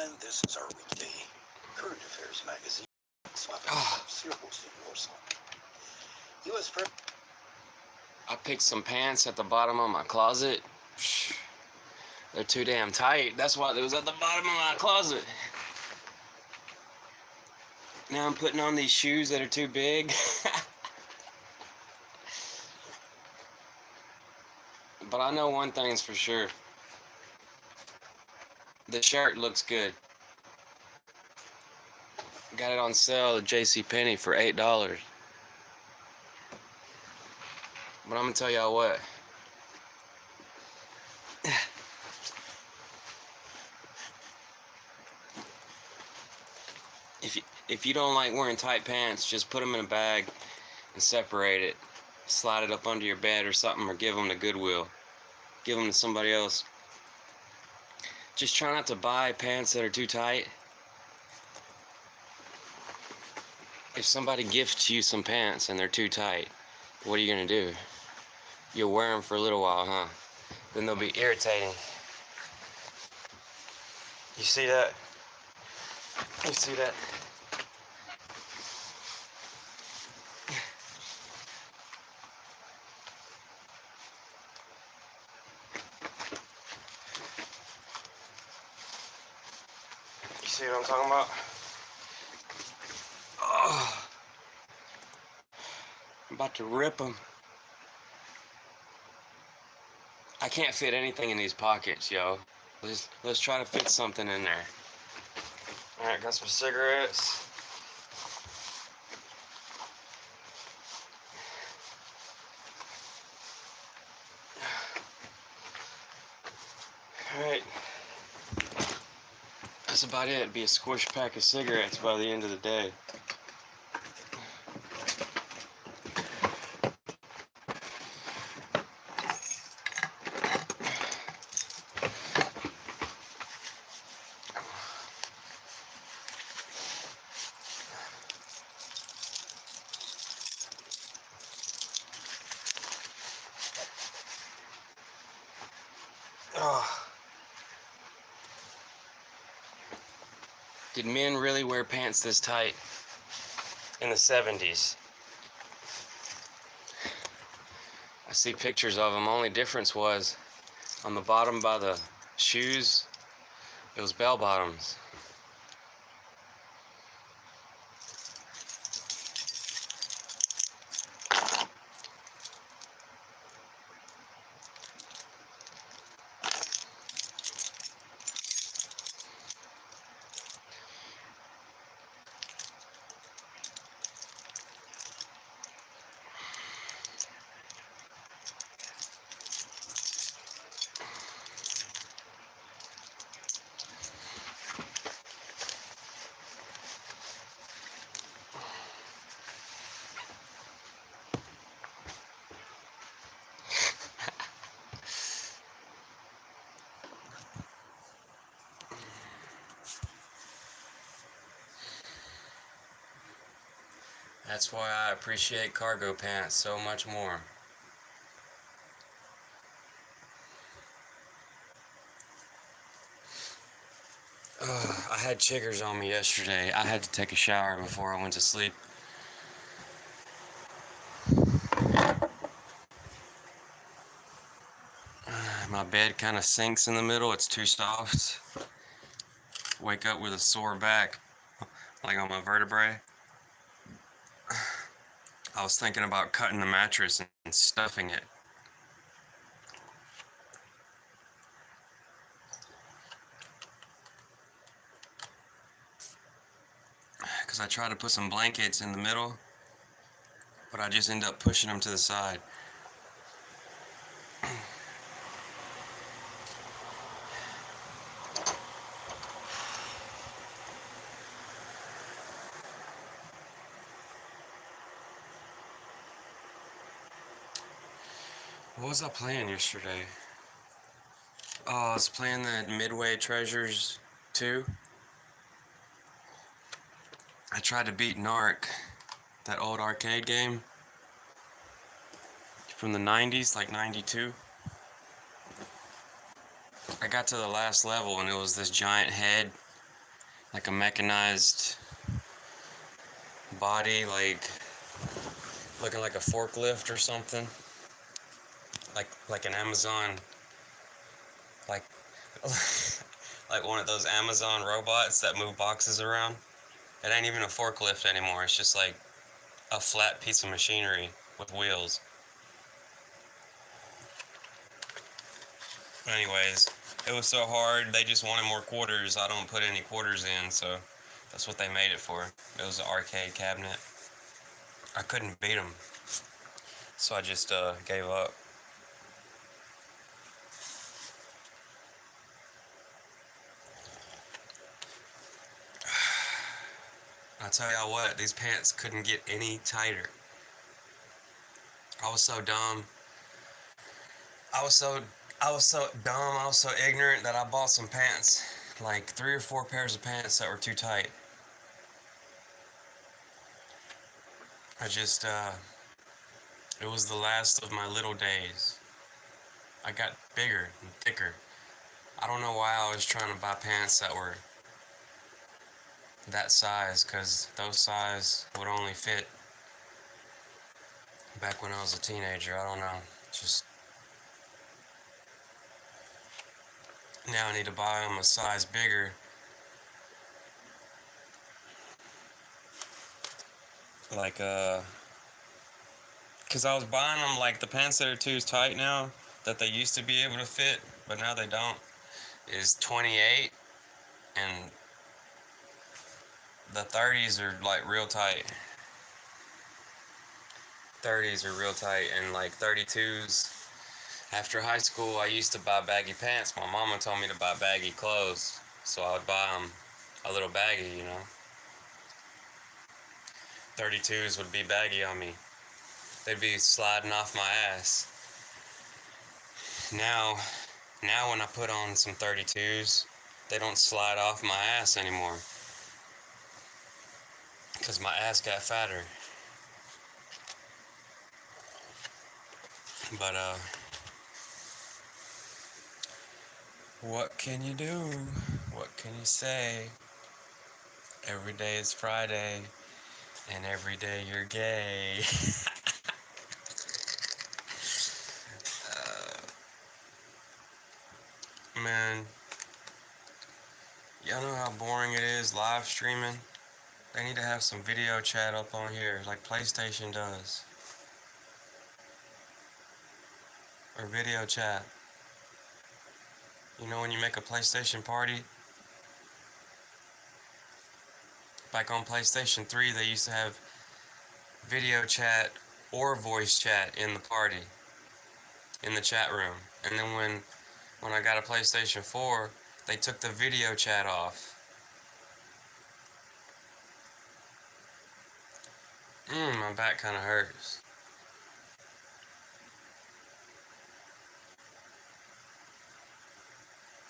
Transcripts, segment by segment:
And this is our weekday current affairs magazine. U.S. I picked some pants at the bottom of my closet. They're too damn tight. That's why they was at the bottom of my closet. Now I'm putting on these shoes that are too big. But I know one thing's for sure. The shirt looks good. Got it on sale at JCPenney for $8. But I'm gonna tell y'all what. If you don't like wearing tight pants, just put them in a bag and separate it. Slide it up under your bed or something, or give them to Goodwill. Give them to somebody else. Just try not to buy pants that are too tight. If somebody gifts you some pants and they're too tight, what are you gonna do? You'll wear them for a little while, huh? Then they'll be irritating. You see that? You see that? You see what I'm talking about? Oh, I'm about to rip them. I can't fit anything in these pockets, yo. Let's try to fit something in there. Alright, got some cigarettes. Alright. That's about it. It'd be a squish pack of cigarettes by the end of the day. Oh. Did men really wear pants this tight in the 70s? I see pictures of them. Only difference was on the bottom by the shoes, it was bell bottoms. That's why I appreciate cargo pants so much more. I had chiggers on me yesterday. I had to take a shower before I went to sleep. My bed kind of sinks in the middle. It's too soft. Wake up with a sore back, like on my vertebrae. I was thinking about cutting the mattress and stuffing it. Because I tried to put some blankets in the middle, but I just end up pushing them to the side. What was I playing yesterday? Oh, I was playing the Midway Treasures 2. I tried to beat Narc, that old arcade game from the 90s, like 92. I got to the last level and it was this giant head like a mechanized body, like looking like a forklift or something, like an Amazon, like like one of those Amazon robots that move boxes around. It ain't even a forklift anymore. It's just like a flat piece of machinery with wheels. Anyways, it was so hard. They just wanted more quarters. I don't put any quarters in, so that's what they made it for. It was an arcade cabinet. I couldn't beat them, so I just gave up. I tell y'all what, these pants couldn't get any tighter. I was so dumb. I was so dumb. I was so ignorant that I bought some pants, like 3 or 4 pairs of pants that were too tight. I just, it was the last of my little days. I got bigger and thicker. I don't know why I was trying to buy pants that were that size, because those size would only fit back when I was a teenager. I don't know. Just now I need to buy them a size bigger. Like, because I was buying them like the pants that are too tight now, that they used to be able to fit, but now they don't, is 28, and the 30s are like real tight. 30s are real tight, and like 32s. After high school, I used to buy baggy pants. My mama told me to buy baggy clothes, so I would buy them a little baggy, you know. 32s would be baggy on me. They'd be sliding off my ass. Now when I put on some 32s, they don't slide off my ass anymore, because my ass got fatter. But, what can you do? What can you say? Every day is Friday, and every day you're gay. Man, y'all know how boring it is live streaming? They need to have some video chat up on here, like PlayStation does. Or video chat. You know when you make a PlayStation party? Like on PlayStation 3, they used to have video chat or voice chat in the party, in the chat room. And then when I got a PlayStation 4, they took the video chat off. My back kind of hurts.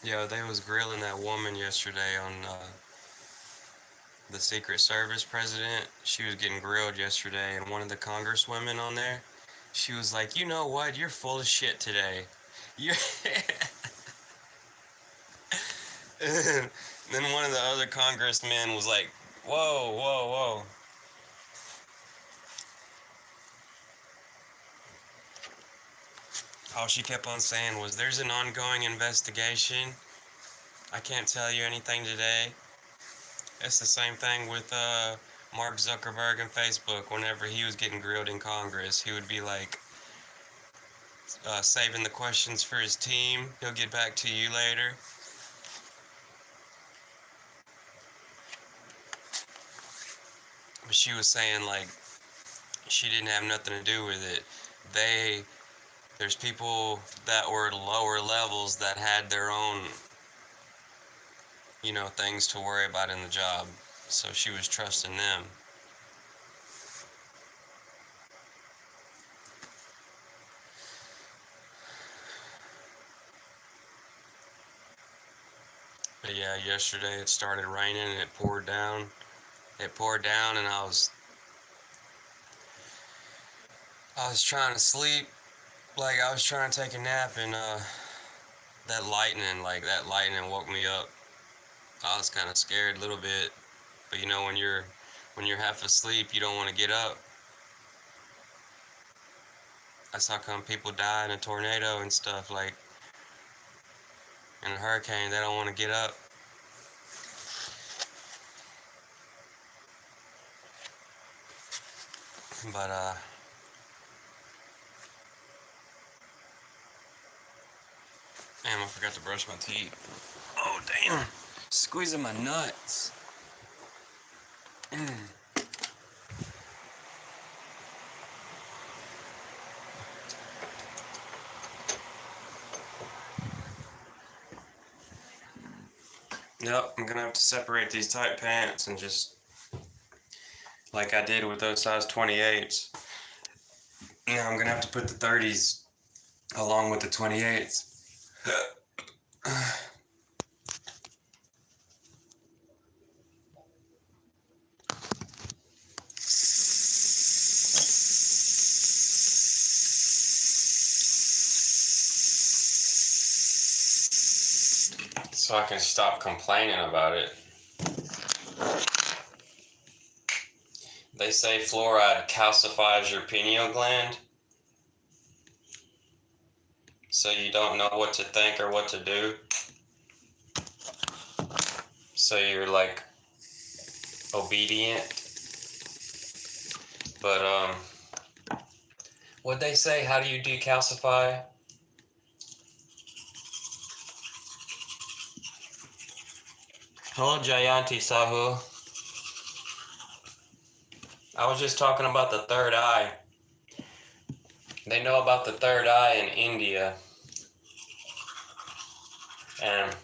Yo, they was grilling that woman yesterday on the Secret Service president. She was getting grilled yesterday, and one of the congresswomen on there, she was like, "You know what? You're full of shit today." Then one of the other congressmen was like, "Whoa, whoa, whoa." All she kept on saying was, "There's an ongoing investigation. I can't tell you anything today." It's the same thing with Mark Zuckerberg and Facebook. Whenever he was getting grilled in Congress, he would be like, saving the questions for his team. He'll get back to you later. But she was saying, like, she didn't have nothing to do with it. There's people that were lower levels that had their own, you know, things to worry about in the job. So she was trusting them. But yeah, yesterday it started raining and it poured down. It poured down, and I was trying to sleep, like I was trying to take a nap, and that lightning woke me up. I was kind of scared a little bit, but you know, when you're half asleep, you don't want to get up. That's how come people die in a tornado and stuff, like in a hurricane. They don't want to get up. But damn, I forgot to brush my teeth. Oh damn, squeezing my nuts. Yep, I'm gonna have to separate these tight pants and just, like I did with those size 28s. Now I'm gonna have to put the 30s along with the 28s. So I can stop complaining about it. They say fluoride calcifies your pineal gland, so you don't know what to think or what to do. So you're like obedient. But what'd they say? How do you decalcify? Hello, Jayanti Sahu. I was just talking about the third eye. They know about the third eye in India. And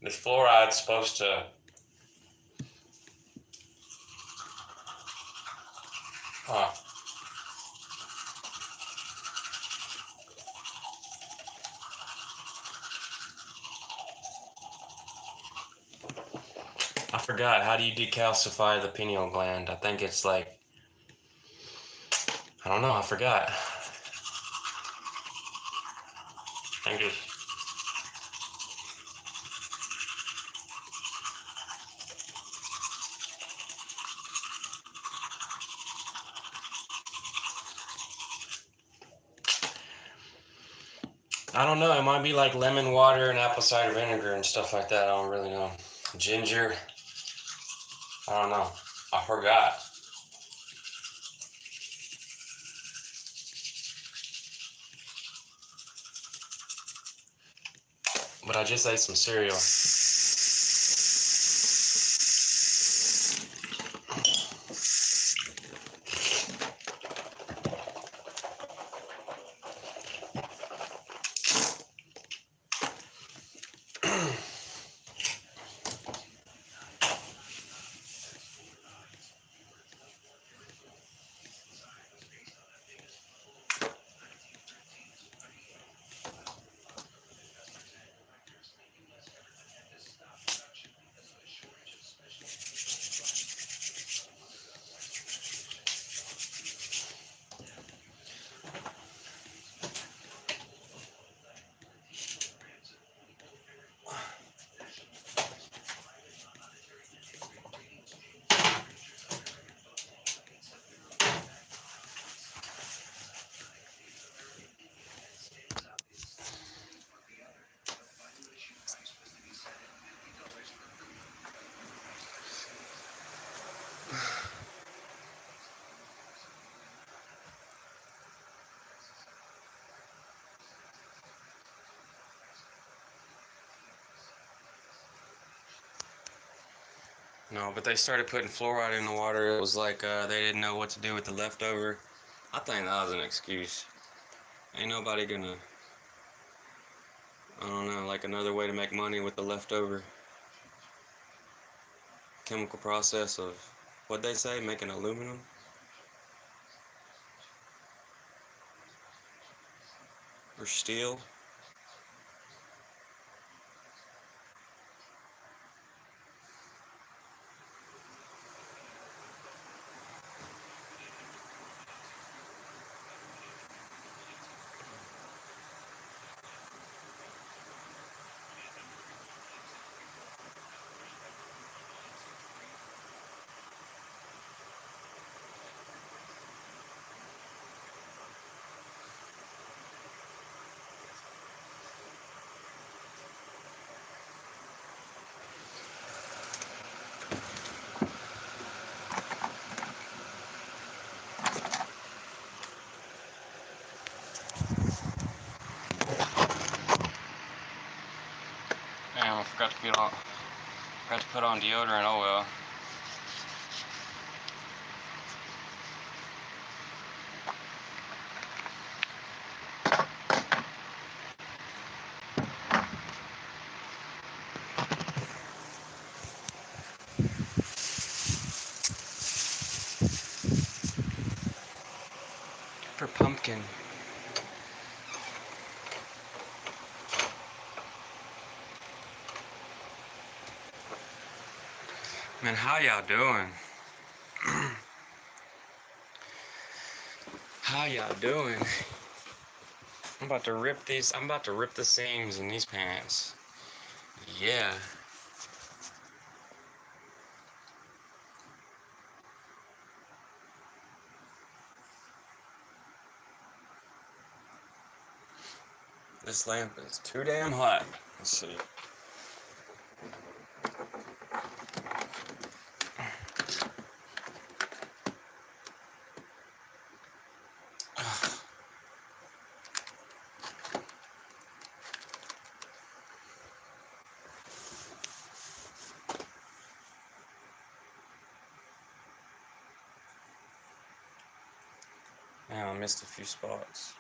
this fluoride's supposed to I forgot. How do you decalcify the pineal gland? I think it's like, I don't know. I forgot. I think it's, I don't know. It might be like lemon water and apple cider vinegar and stuff like that. I don't really know. Ginger. I don't know. I forgot. But I just ate some cereal. No, but they started putting fluoride in the water. It was like they didn't know what to do with the leftover. I think that was an excuse. Ain't nobody gonna, I don't know, like another way to make money with the leftover chemical process of, what'd they say, making aluminum? Or steel? Forgot to put on deodorant. Oh well. For pumpkin. Man, how y'all doing? How y'all doing? I'm about to rip the seams in these pants. Yeah. This lamp is too damn hot. Let's see. Man, I missed a few spots.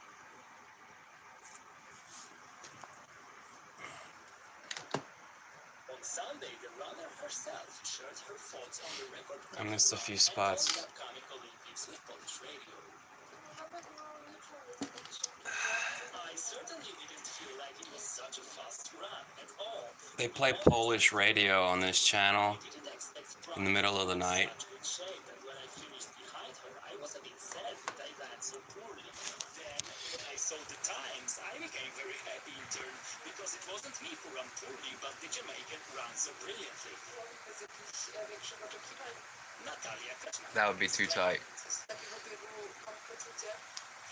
On Sunday, the runner herself shared her thoughts on the record. I missed a few spots. And on the upcoming Olympics with Polish radio. I certainly didn't feel like it was such a fast run at all. They play Polish radio on this channel I didn't expect in the middle of the night. such good shape, and when I finished behind her, I was a bit sad that I ran so poorly. Then, when I saw the times, I became very happy in turn, because it wasn't me who ran poorly, but the Jamaican ran so brilliantly. Natalia Kaczmarek. That would be too tight.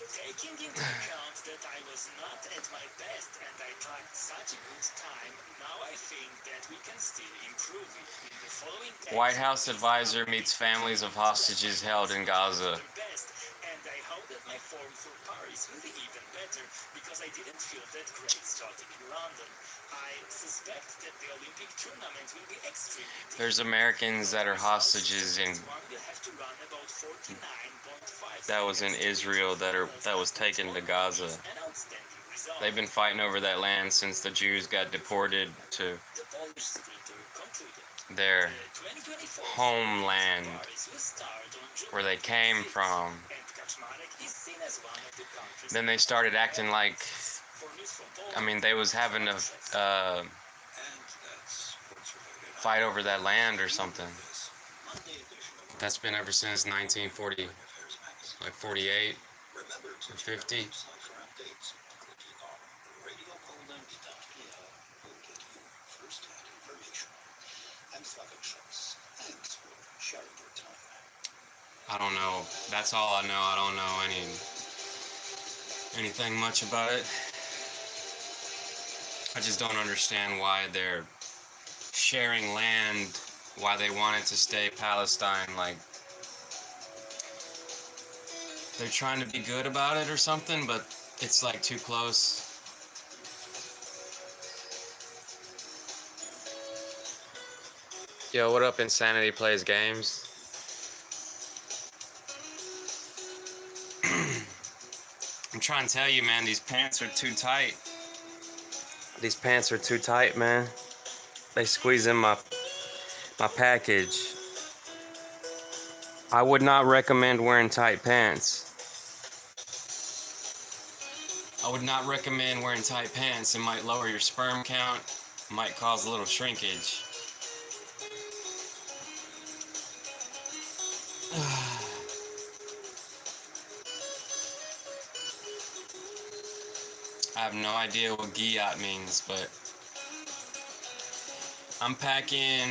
Taking into account that I was not at my best and I clocked such a good time, now I think that we can still improve it. In the following text, White House advisor meets families of hostages held in Gaza. best, and I hope that my form for Paris will be even better because I didn't feel that great starting in London. I suspect that the Olympic tournament will be extremely difficult. There's Americans that are hostages in One will have to run about 49.5 that was in Israel that was taken to Gaza. An outstanding result. They've been fighting over that land since the Jews got deported to The Polish sprinter concluded. their The 2024 homeland Paris will start on June where they came 26th, from. and Kaczmarek is seen as one of the country's Then they started acting like, For news from I Poland, mean, they was having to And that's what's related. fight over that land or something. This Monday edition of That's been ever since 1940, Current Affairs magazine. like 48. Remember to 50. check out Cypher updates, clicking on radiopoland.pl will get you first-hand information. I'm Slavik Schultz. Thanks for sharing your time. I don't know. That's all I know. I don't know anything much about it. I just don't understand why they're sharing land, why they want it to stay Palestine. Like, they're trying to be good about it or something, but it's like too close. Yo, what up, Insanity Plays Games? I'm trying to tell you, man, these pants are too tight. These pants are too tight, man. They squeeze in my package. I would not recommend wearing tight pants. I would not recommend wearing tight pants. It might lower your sperm count, might cause a little shrinkage. I have no idea what giyot means, but I'm packing,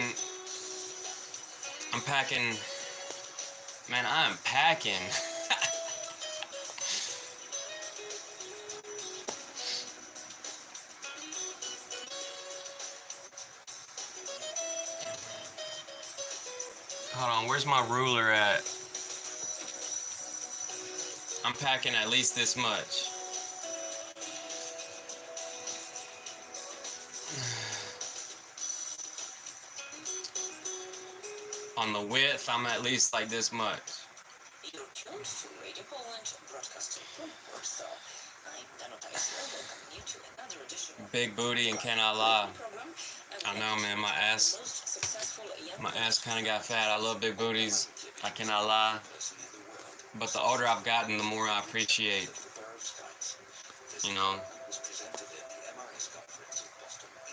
man, I'm packing. Hold on, where's my ruler at? I'm packing at least this much. On the width, I'm at least like this much. You're tuned to Radio Poland, broadcasting from Warsaw. I'm Danuta Isler, welcoming you to another edition of Big booty and cannot lie. program. I know, man, my ass kind of got fat. I love big booties. I cannot lie. But the older I've gotten, the more I appreciate, you know,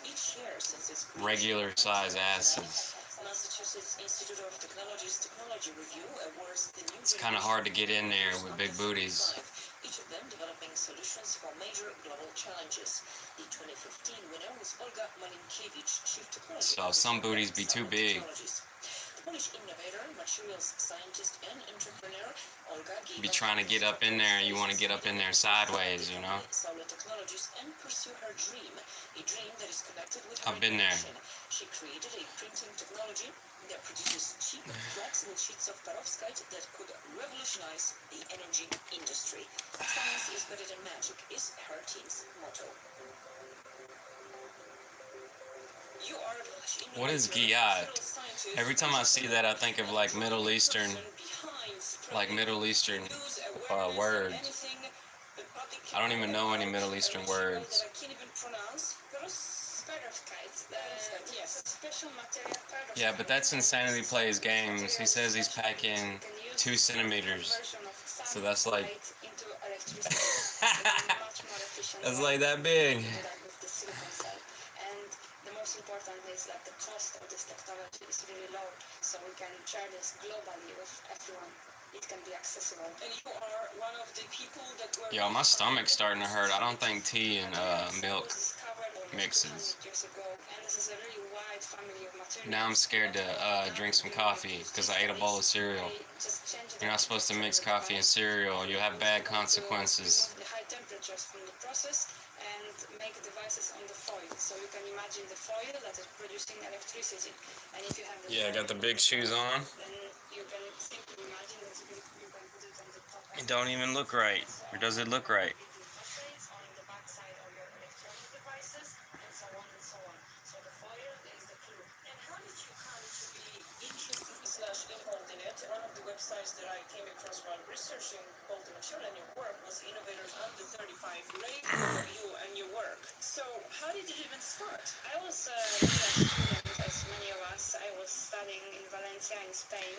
Each year since its regular size asses. Massachusetts Institute of Technology's Technology Review awards the new It's kind of hard to get in there with big booties. each of them developing solutions for major global challenges. The 2015 winner was Olga Malinkiewicz, Chief Technology So some booties be too big. The Polish innovator, materials scientist, and entrepreneur, Olga gave Be trying to get up in there, and you want to get up in there sideways, you know. Solar technologies and pursue her dream, a dream that is connected with I've been there. innovation. She created a printing technology that produces cheap, flexible sheets of perovskite that could revolutionize the energy industry. Science is better than magic is her team's motto. You are a Polish What is innovator, Giyad? material scientist, Every time I see that, I think of like Middle Eastern word. I don't even know any Middle Eastern words. Yeah, but that's Insanity Plays Games. He says he's packing 2 centimeters. So that's like that's like that big. And the most important is that the cost of this technology is really low, so we can share this globally with everyone. It can be accessible. And you are one of the people that were Yo, my stomach's starting to hurt. I don't think tea and milk mixes. Years ago, and this is a really wide family of materials. Now I'm scared to drink some coffee because I ate a bowl of cereal. You're not supposed to mix coffee and cereal. You'll have bad consequences. Remove the high temperatures from the process and make devices on the foil. So you can imagine the foil that is producing electricity. And if you have the Yeah, I got the big shoes on. then you can simply imagine that you can put it on the top. It don't even look right. Or does it look right? Essays on the backside of your electronic devices, and so on and so on. So the foil is the clue. And how did you come to be interested / involved in it? One of the websites that I came across while researching both the material and your work was Innovators Under 35, rate you and your work. So how did it even start? I was a student, as many of us. I was studying in Valencia, in Spain.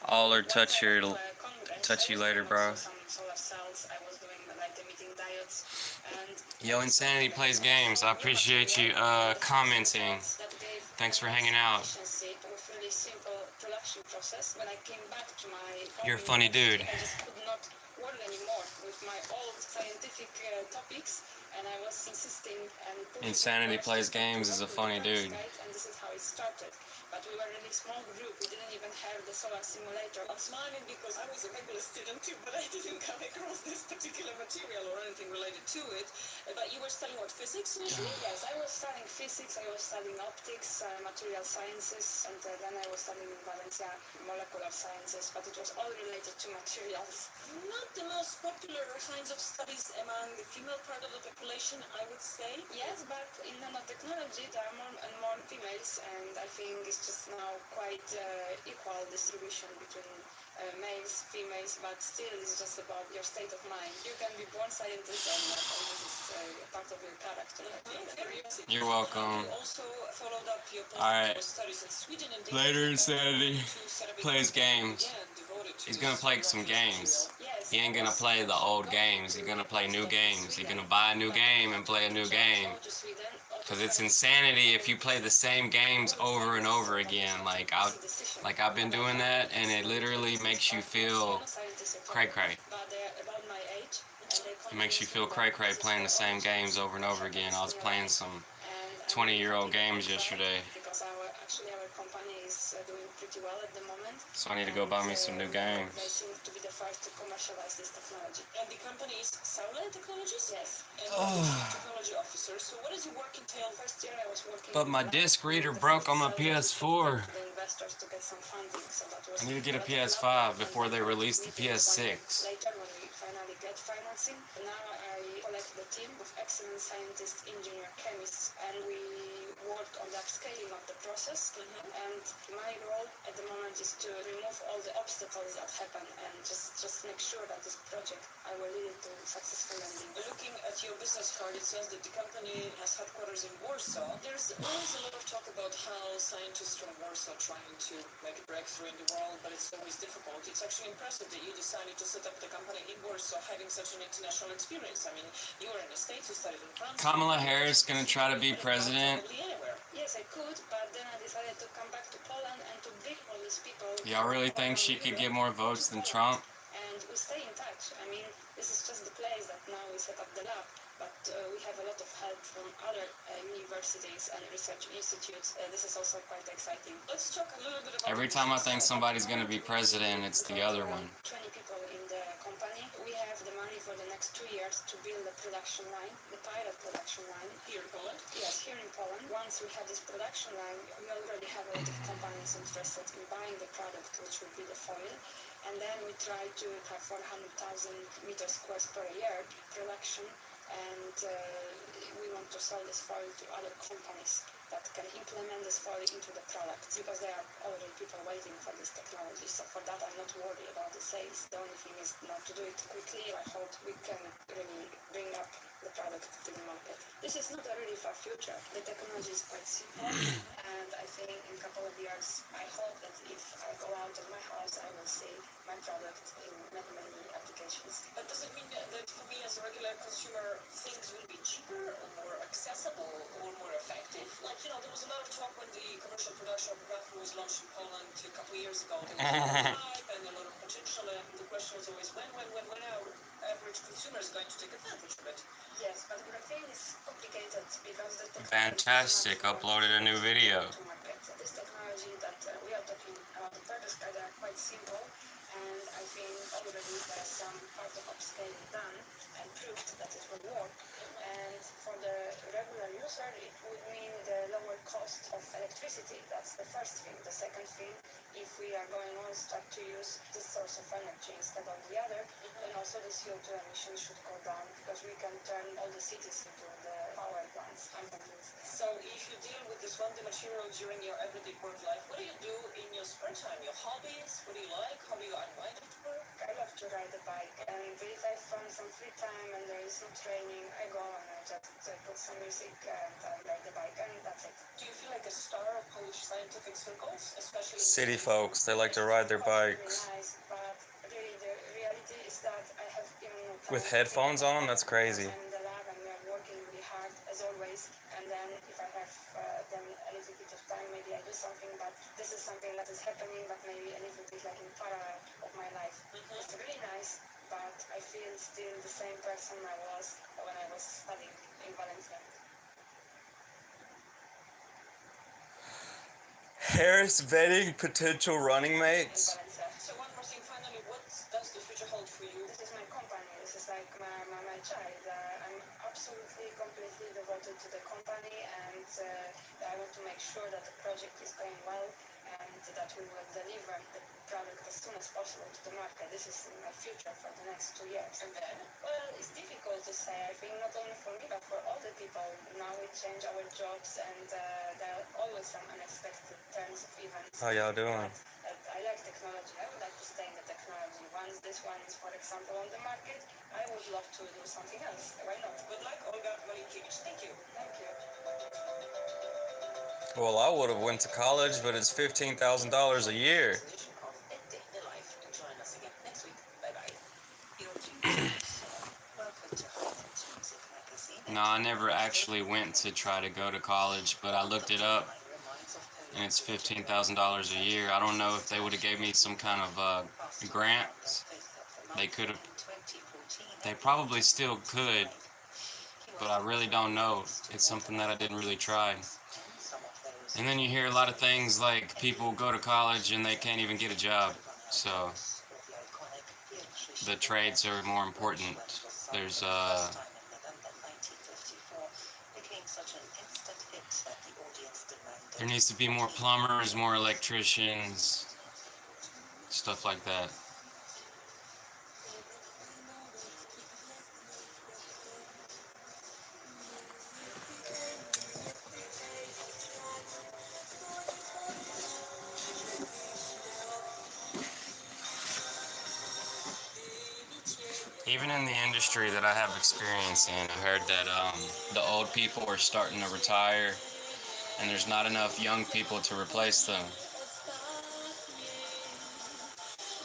All or touch your Congress. touch you I was later, doing bro. also some solar cells. I was doing like emitting diodes. And Yo, Insanity Plays Games. I appreciate you commenting. that gave Thanks for hanging out. efficiency with really simple production process. When I came back to my You're a funny dude. I just could not work anymore with my old scientific topics, and I was insisting and pushing Insanity for Plays to Games is a work funny with dude. perovskite, and this is how it started. But we were a really small group. We didn't even have the solar simulator. I'm smiling because I was a regular student too, but I didn't come across this particular material or anything related to it. But you were studying what, physics initially? Yes, I was studying physics, I was studying optics, material sciences, and then I was studying in Valencia molecular sciences, but it was all related to materials. Not the most popular kinds of studies among the female part of the population, I would say. Yes, but in nanotechnology there are more and more females, and I think it's just now quite equal distribution between males, females, but still it's just about your state of mind. You can be born scientist and this is part of your character. You're welcome. You also followed up your Alright. postgraduate studies in Sweden and Later, Insanity to set up a Plays company games. again devoted to He's gonna this play some material. games. Yes, He ain't gonna play the old games. He's gonna play new games. He's gonna buy a new game and play a new game. to Sweden. Cause it's insanity if you play the same games over and over again. Like I've been doing that, and it literally makes you feel cray cray. But they're about my age. It makes you feel cray cray playing the same games over and over again. I was playing some 20-year-old games yesterday, Because our company is doing pretty well at the moment. so I need to go buy me some new They games. seem to be the first to commercialize this technology. And the company is Saule Technologies? Yes. And you're the chief technology officer. So what does your work entail? First year I was working. But my disc reader broke on my PS4. The investors to get some funding, so that was. I need to get a PS5 before they release the PS6. Later, when we finally get financing, now I collect the team of excellent scientists, engineer, chemists, and we work on the upscaling of the process. And my role at the moment is to remove all the obstacles that happen and just make sure that this project, I will lead it to successful ending. Looking at your business card, it says that the company has headquarters in Warsaw. There's always a lot of talk about how scientists from Warsaw trying to make a breakthrough in the world, but it's always difficult. It's actually impressive that you decided to set up the company in Warsaw, having such an international experience. I mean, you were in the States, you studied in France. Kamala Harris gonna try to be president. Probably anywhere. Yes, I could, but then I decided to come back to Poland and to bring all these people. Y'all really think she could get more votes than Trump? And we stay in touch. I mean, this is just the place that now we set up the lab, but we have a lot of help from other universities and research institutes. This is also quite exciting. Let's talk a little bit about Every time I think somebody's gonna be president, it's the other one. 20 people in the company. We have the money for the next 2 years to build the production line, the pilot production line. here in Poland. Yes, here in Poland. Once we have this production line, we already have a lot of companies interested in buying the product, which will be the foil. And then we try to have 400,000 meters squares per year production, and we want to sell this foil to other companies that can implement this foil into the product, because there are already people waiting for this technology. So for that, I'm not worried about the sales. The only thing is not to do it quickly. I hope we can really bring up the product to the market. This is not a really far future. The technology is quite simple, and I think in a couple of years, I hope that if I go out of my house, I will see my product in many, many applications. But does it mean that for me as a regular consumer, things will be cheaper or more accessible or more effective? Like, you know, there was a lot of talk when the commercial production of graphene was launched in Poland a couple of years ago. There was a lot of hype and a lot of potential, and the question was always when our average consumer is going to take advantage of it. Yes, but graphene is complicated because the technology Fantastic, uploaded a new video. to market. This technology that we are talking about, the perovskite, are quite simple, and I think already there's some part of upscaling done and proved that it will work. And for the regular user, it would mean the lower cost of electricity. That's the first thing. The second thing, if we are going on start to use this source of energy instead of the other, then also the CO2 emissions should go down, because we can turn all the cities into the power plants. So if you deal with this one material during your everyday work life, what do you do in your spare time? Your hobbies? What do you like? How do you unwind after work? I love to ride a bike, and if I find some free time and there is no training, I go and I just put some music and I ride the bike, and that's it. Do you feel like a star of Polish scientific circles, especially City folks, they like to ride their bikes. Really nice, but really the reality is that I have even no time. With headphones on? That's crazy. I'm in the lab and we are working really hard as always, and then if I have then a little bit of time, maybe I do something, but this is something that is happening, but maybe a little bit like in parallel of my life. It's really nice, but I feel still the same person I was when I was studying in Valencia. Harris vetting potential running mates. So one more thing, finally, what does the future hold for you? This is my company. This is like my child. I'm absolutely, completely devoted to the company, and I want to make sure that the project is going well and that we will deliver the product as soon as possible to the market. This is my future for the next 2 years. And then? Well, it's difficult to say. I think not only for me, but for all the people. Now we change our jobs, and there are always some unexpected turns of events. How y'all doing? But I like technology. I would like to stay in the technology. Once this one is, for example, on the market, I would love to do something else. Why not? Good luck, Olga Malinkiewicz. Thank you. Thank you. Well, I would have went to college, but it's $15,000 a year. Edition of A Day in the Life. And join us again next week. Bye-bye. Welcome to Hot Music Magazine. No, I never actually went to try to go to college, but I looked it up, and it's $15,000 a year. I don't know if they would have gave me some kind of grant. They could have. They probably still could, but I really don't know. It's something that I didn't really try. And then you hear a lot of things like people go to college and they can't even get a job. So the trades are more important. There's there needs to be more plumbers, more electricians, stuff like that. Even in the industry that I have experience in, I heard that the old people are starting to retire and there's not enough young people to replace them.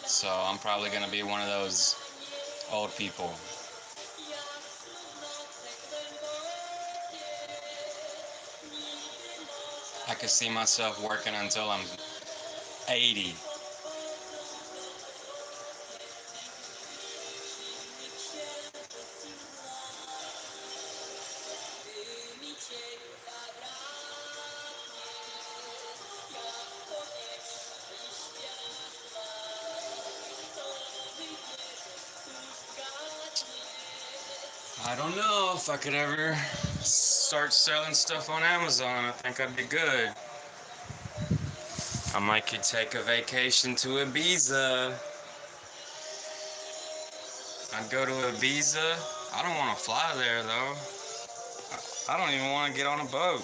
So I'm probably going to be one of those old people. I could see myself working until I'm 80. I don't know if I could ever start selling stuff on Amazon. I think I'd be good. I might could take a vacation to Ibiza. I'd go to Ibiza. I don't want to fly there though. I don't even want to get on a boat.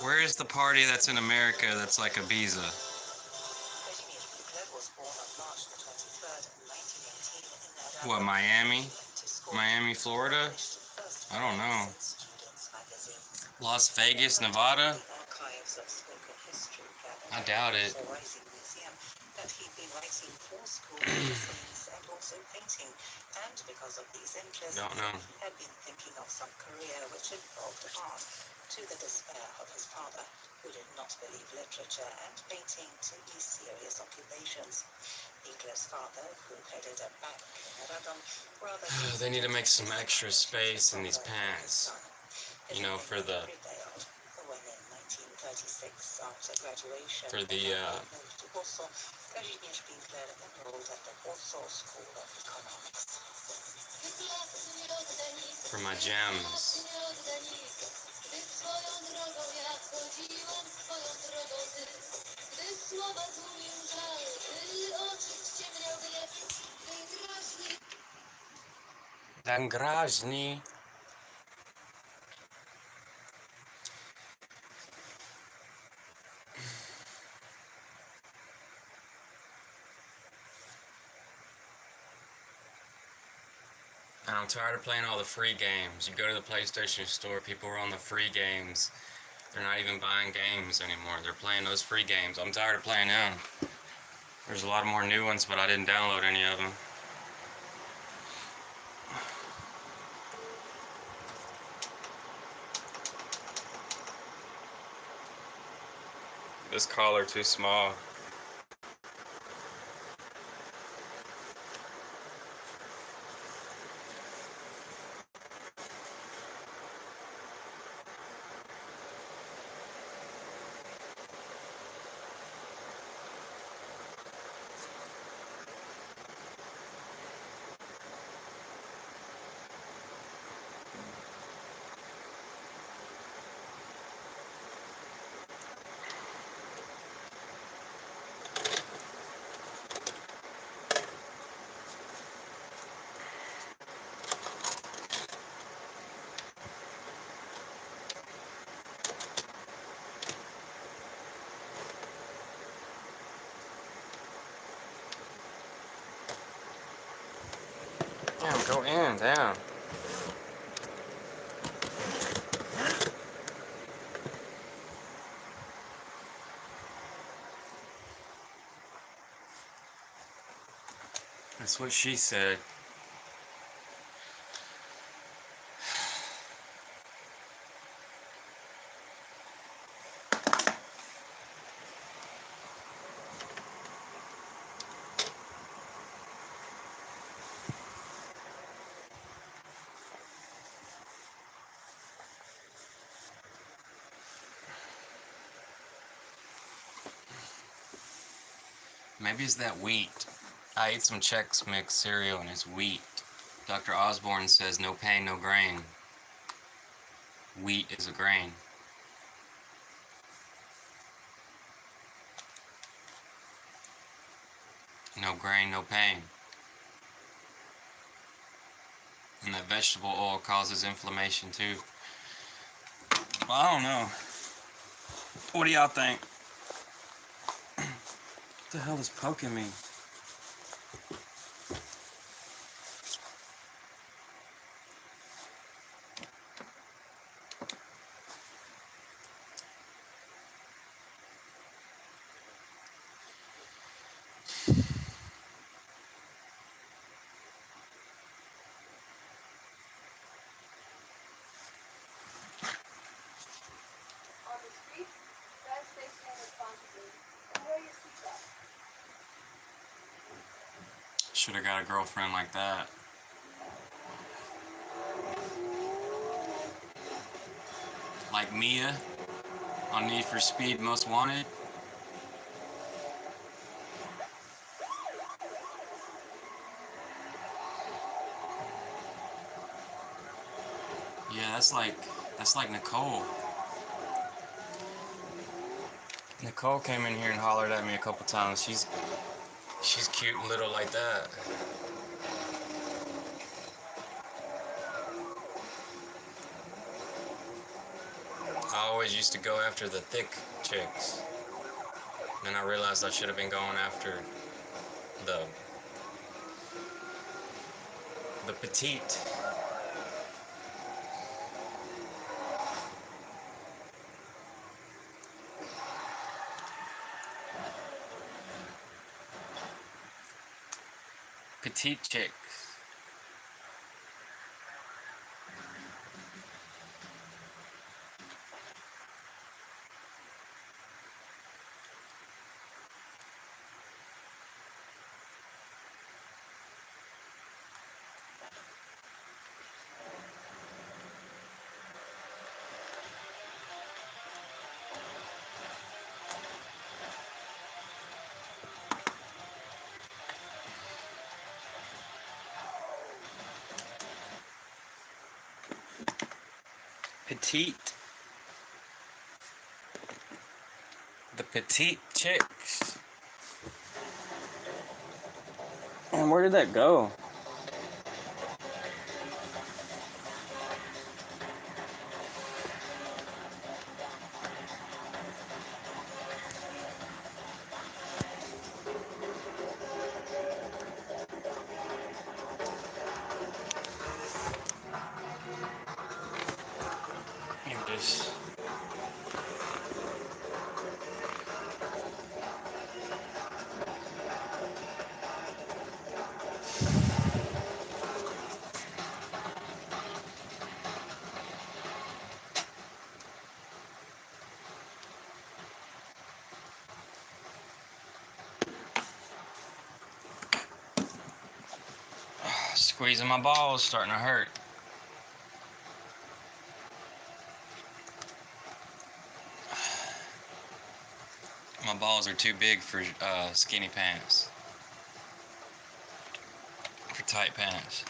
Where is the party that's in America that's like Ibiza? What, Miami? Miami, Florida? I don't know. Las Vegas, Nevada? I doubt it. Don't know. Had been thinking of some career which involved art, to the despair of his father, who did not believe literature and painting to be serious occupations. Hitler's father, who headed a bank in Radom, rather They need to make some extra space in these pants. You know, for the when in 1936, after graduation, for the moved to Warsaw, Kazimierz Winkler enrolled at the Warsaw School of Economics. for my gems. Dan Grażny. And I'm tired of playing all the free games. You go to the PlayStation store, people are on the free games. They're not even buying games anymore. They're playing those free games. I'm tired of playing them. There's a lot more new ones, but I didn't download any of them. This collar too small. Damn, go in, down. That's what she said. Maybe it's that wheat. I ate some Chex Mix cereal and it's wheat. Dr. Osborne says no pain, no gain. Wheat is a grain. No grain, no pain. And that vegetable oil causes inflammation too. Well, I don't know. What do y'all think? What the hell is poking me? Should have got a girlfriend like that. Like Mia on Need for Speed Most Wanted. Yeah, that's like Nicole. Nicole came in here and hollered at me a couple times. She's cute and little like that. I always used to go after the thick chicks. Then I realized I should have been going after the petite. Petite chicks. Petite. The petite chicks. And where did that go? You just squeezing my balls, starting to hurt. My balls are too big for skinny pants. For tight pants.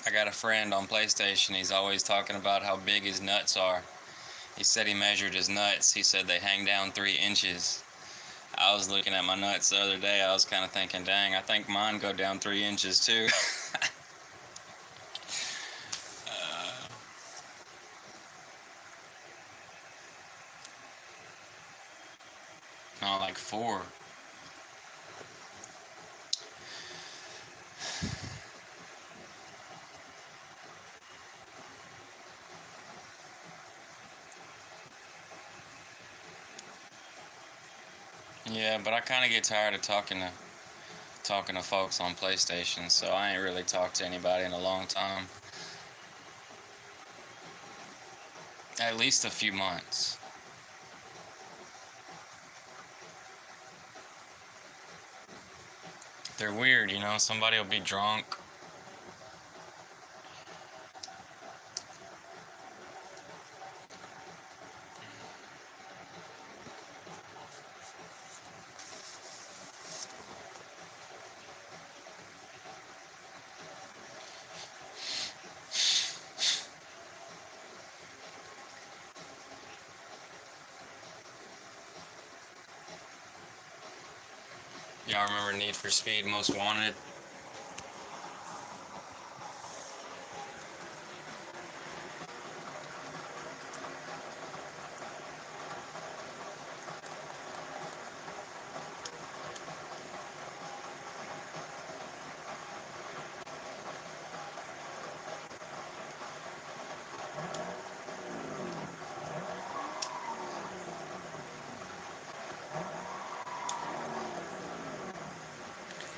I got a friend on PlayStation. He's always talking about how big his nuts are. He said he measured his nuts. He said they hang down 3 inches. I was looking at my nuts the other day. I was kind of thinking, dang, I think mine go down 3 inches too. No, like 4. Yeah, but I kind of get tired of talking to folks on PlayStation, so I ain't really talked to anybody in a long time. At least a few months. They're weird, you know, somebody will be drunk. Y'all remember Need for Speed Most Wanted?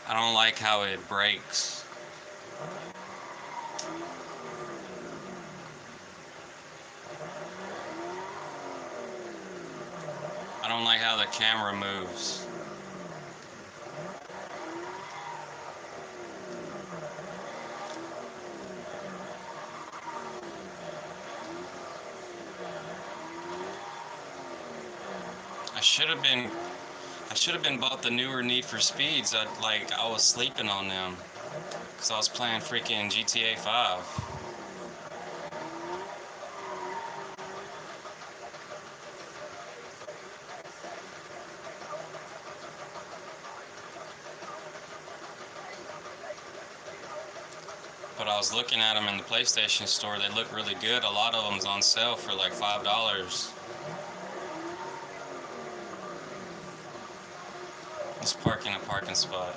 I don't like how it breaks. don't like how the camera moves. I should have been bought the newer Need for Speeds. I was sleeping on them because I was playing freaking GTA 5. But I was looking at them in the PlayStation store. They look really good. A lot of them's on sale for like $5. Let's park in a parking spot.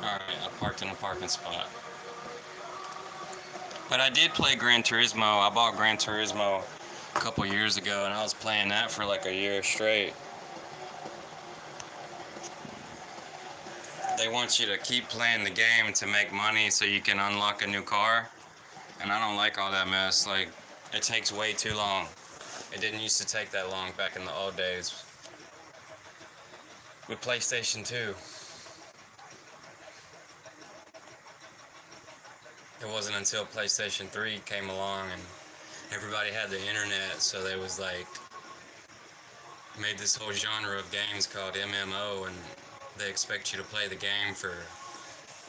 Alright, I parked in a parking spot. But I did play Gran Turismo. I bought Gran Turismo a couple years ago, and I was playing that for like a year straight. They want you to keep playing the game to make money so you can unlock a new car. And I don't like all that mess. Like, it takes way too long. It didn't used to take that long back in the old days with PlayStation 2. It wasn't until PlayStation 3 came along and everybody had the internet, so they was like, made this whole genre of games called MMO, and they expect you to play the game for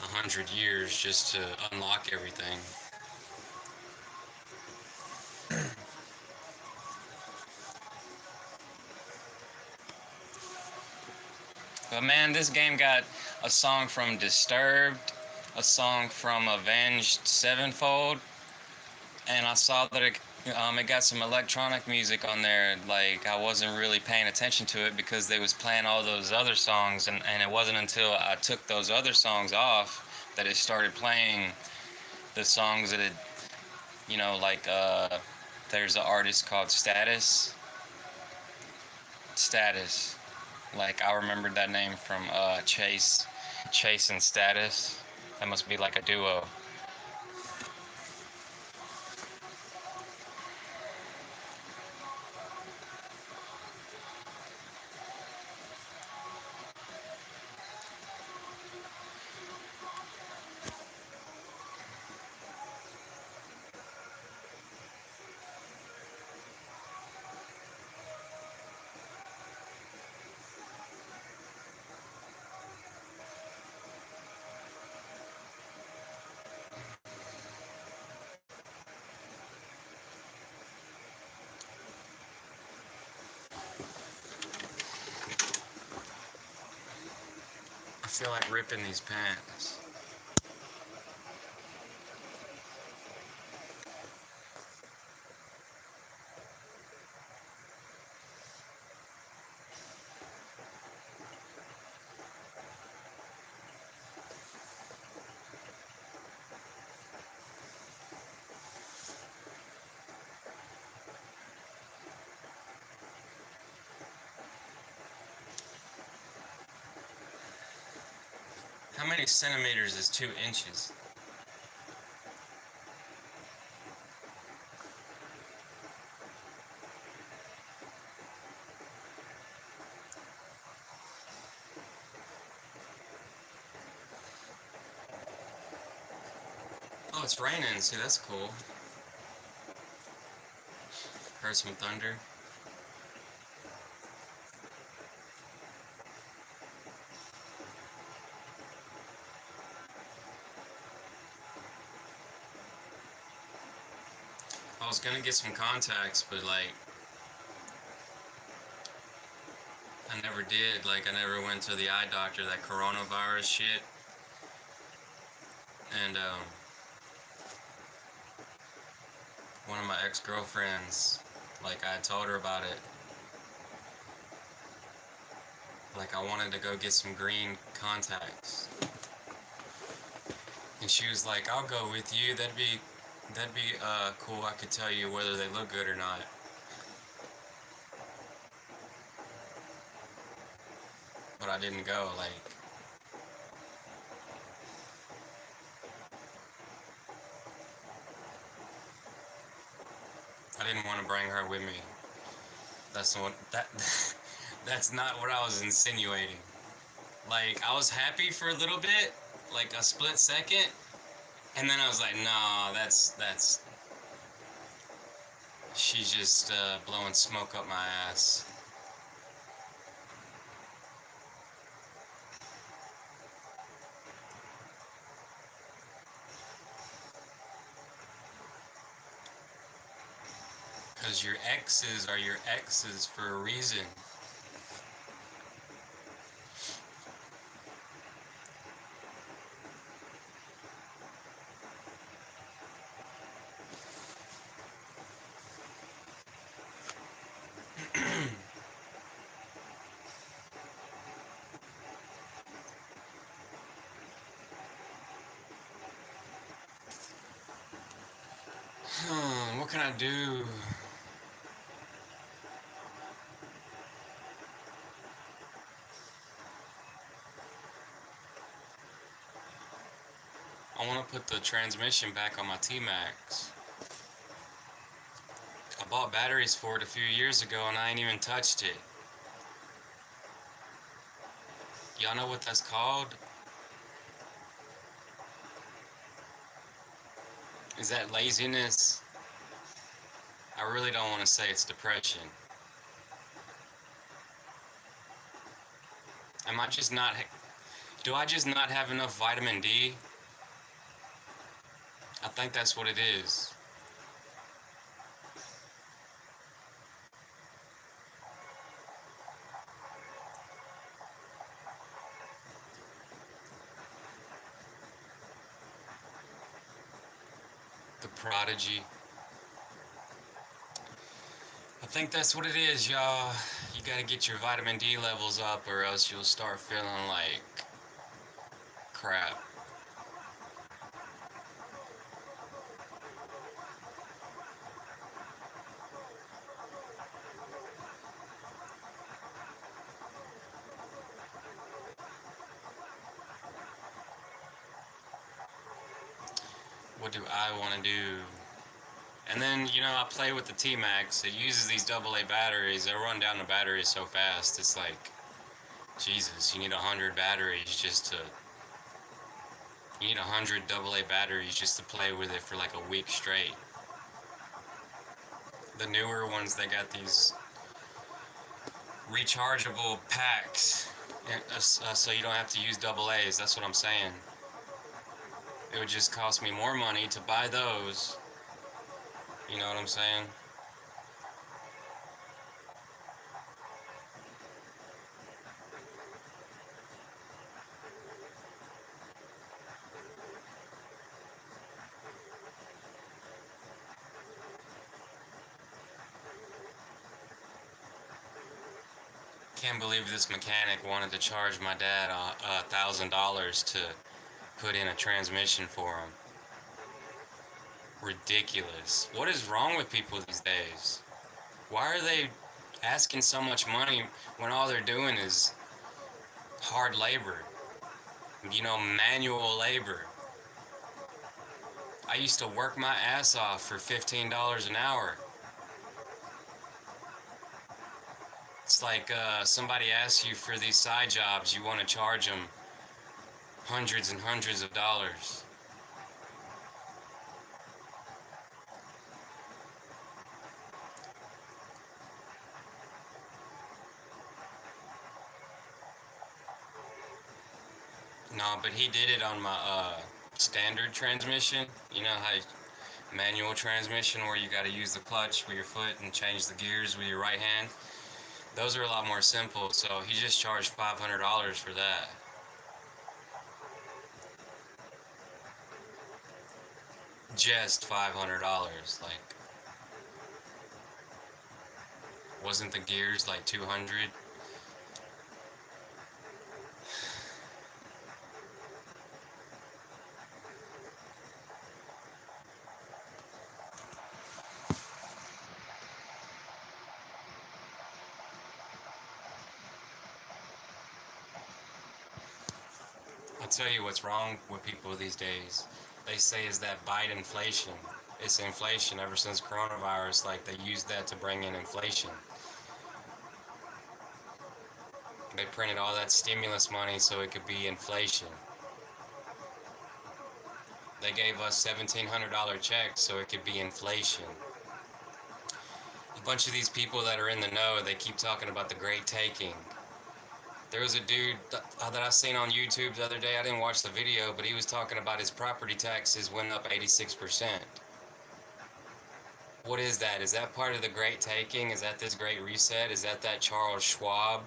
100 years just to unlock everything. But man, this game got a song from Disturbed, a song from Avenged Sevenfold, and I saw that it got some electronic music on there. Like, I wasn't really paying attention to it because they was playing all those other songs, and it wasn't until I took those other songs off that it started playing the songs that it, you know, like there's an artist called Status. Like, I remembered that name from Chase and Status. That must be like a duo. I feel like ripping these pants. How many centimeters is 2 inches? Oh, it's raining. See, that's cool. Heard some thunder. I was gonna get some contacts, but like, I never did. Like, I never went to the eye doctor, that coronavirus shit. And one of my ex-girlfriends, like, I told her about it. Like, I wanted to go get some green contacts. And she was like, I'll go with you. That'd be cool. I could tell you whether they look good or not. But I didn't go. Like, I didn't want to bring her with me. That's what that. That's not what I was insinuating. Like, I was happy for a little bit, like a split second, and then I was like, nah, that's. She's just blowing smoke up my ass. Because your exes are your exes for a reason. What can I do? I want to put the transmission back on my T-Max. I bought batteries for it a few years ago and I ain't even touched it. Y'all know what that's called? Is that laziness? I really don't want to say it's depression. Am I just not... Do I just not have enough vitamin D? I think that's what it is. The prodigy. I think that's what it is, y'all. You gotta get your vitamin D levels up or else you'll start feeling like crap. What do I want to do? And then, you know, I play with the T-Max. It uses these AA batteries. They run down the batteries so fast. It's like, Jesus, you need 100 batteries just to... You need 100 AA batteries just to play with it for like a week straight. The newer ones, they got these rechargeable packs, so you don't have to use AA's. That's what I'm saying. It would just cost me more money to buy those. You know what I'm saying? Can't believe this mechanic wanted to charge my dad $1,000 to put in a transmission for him. Ridiculous. What is wrong with people these days? Why are they asking so much money when all they're doing is hard labor? You know, manual labor. I used to work my ass off for $15 an hour. It's like somebody asks you for these side jobs, you want to charge them hundreds and hundreds of dollars. No, but he did it on my standard transmission. You know how manual transmission where you got to use the clutch with your foot and change the gears with your right hand. Those are a lot more simple, so he just charged $500 for that. Just $500, like, wasn't the gears like 200? I'll tell you what's wrong with people these days. They say is that Biden inflation. it's inflation ever since coronavirus. Like, they used that to bring in inflation. They printed all that stimulus money so it could be inflation. They gave us $1,700 checks so it could be inflation. A bunch of these people that are in the know, they keep talking about the Great Taking. There was a dude that I seen on YouTube the other day. I didn't watch the video, but he was talking about his property taxes went up 86%. What is that? Is that part of the Great Taking? Is that this Great Reset? Is that Charles Schwab,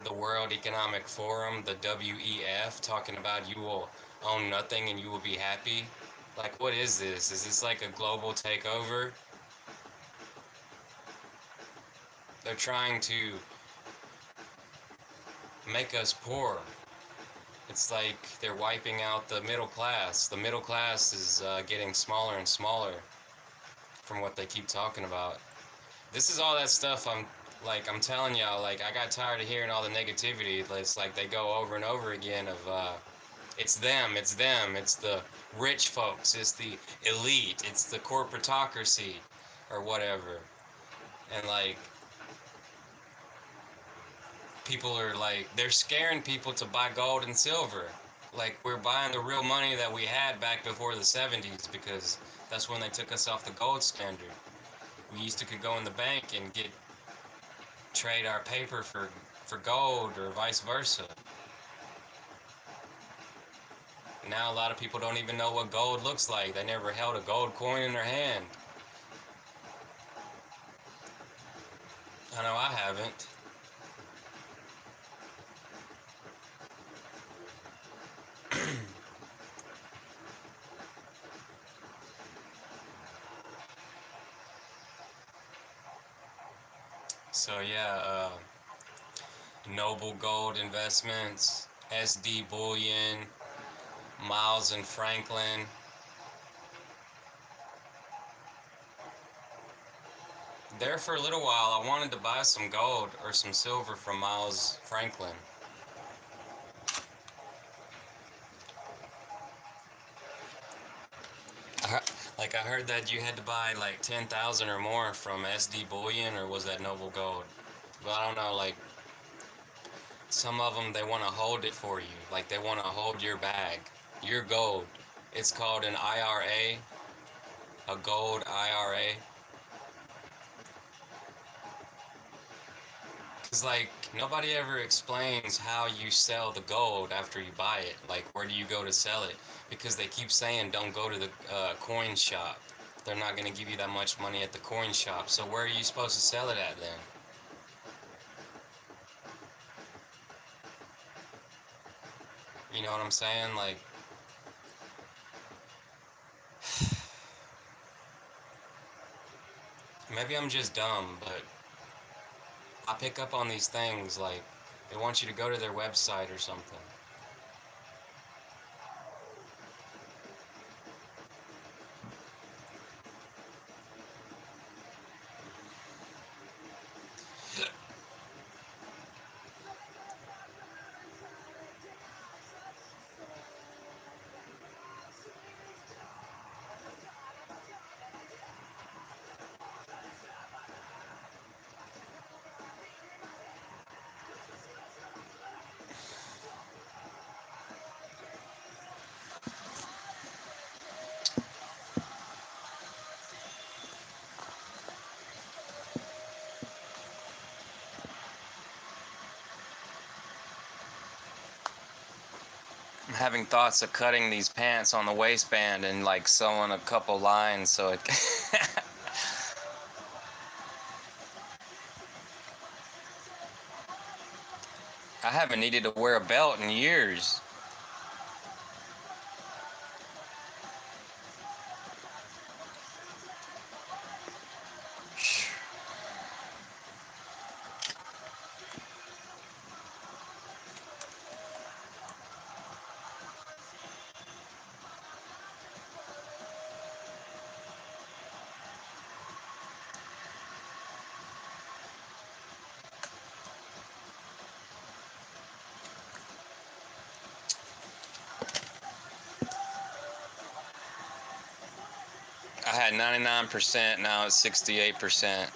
the World Economic Forum, the WEF, talking about you will own nothing and you will be happy? Like, what is this? Is this like a global takeover? They're trying to make us poor. It's like they're wiping out the middle class. The middle class is getting smaller and smaller from what they keep talking about. This is all that stuff I'm telling y'all, like, I got tired of hearing all the negativity. It's like they go over and over again of, it's them, it's the rich folks, it's the elite, it's the corporatocracy, or whatever. And, like, people are, like, they're scaring people to buy gold and silver. Like, we're buying the real money that we had back before the 70s, because that's when they took us off the gold standard. We used to could go in the bank and trade our paper for gold, or vice versa. Now a lot of people don't even know what gold looks like. They never held a gold coin in their hand. I know I haven't. So yeah, Noble Gold Investments, SD Bullion, Miles and Franklin. There for a little while, I wanted to buy some gold or some silver from Miles Franklin. I heard that you had to buy like 10,000 or more from SD Bullion, or was that Noble Gold? But I don't know, like, some of them, they want to hold it for you. Like, they want to hold your bag, your gold. It's called an IRA, a gold IRA. Because, like, nobody ever explains how you sell the gold after you buy it. Like, where do you go to sell it? Because they keep saying don't go to the coin shop. They're not going to give you that much money at the coin shop. So where are you supposed to sell it at then? You know what I'm saying? Like, maybe I'm just dumb, but I pick up on these things. Like, they want you to go to their website or something. I'm having thoughts of cutting these pants on the waistband and like sewing a couple lines so it I haven't needed to wear a belt in years. had 99%, now it's 68%.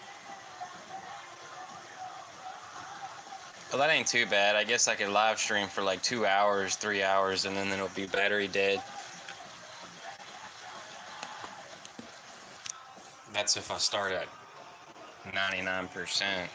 Well, that ain't too bad. I guess I could live stream for like 2 hours, 3 hours, and then it'll be battery dead. That's if I start at 99%.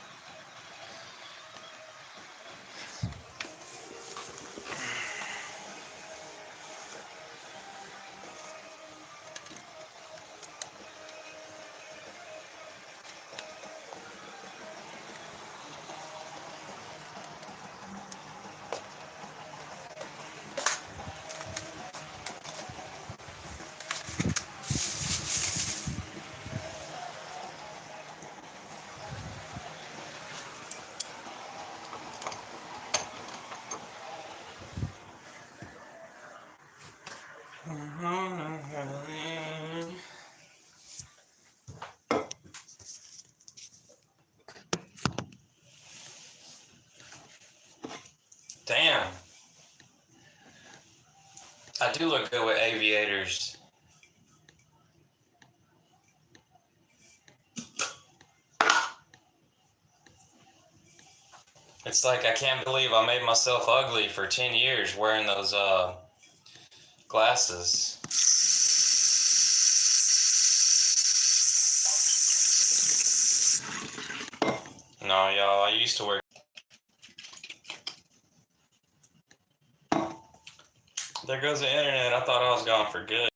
Damn. I do look good with aviators. It's like I can't believe I made myself ugly for 10 years wearing those glasses. No, y'all, I used to wear. There goes the internet. I thought I was gone for good.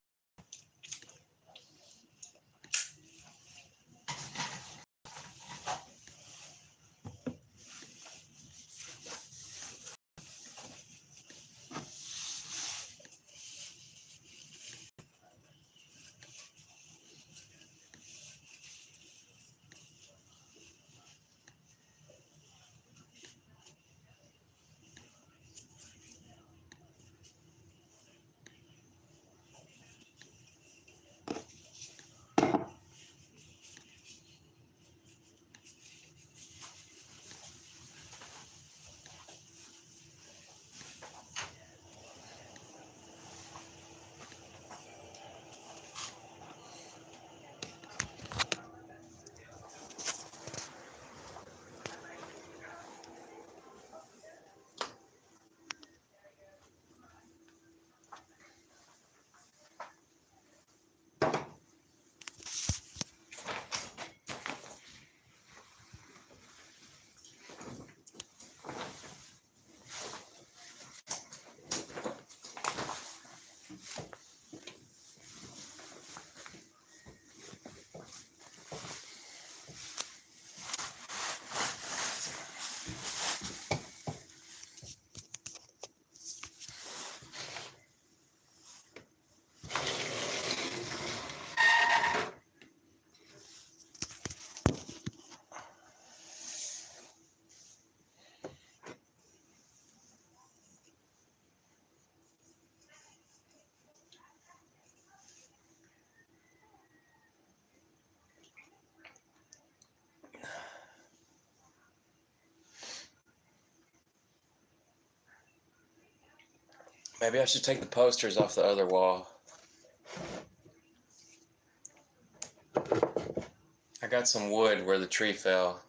Maybe I should take the posters off the other wall. I got some wood where the tree fell.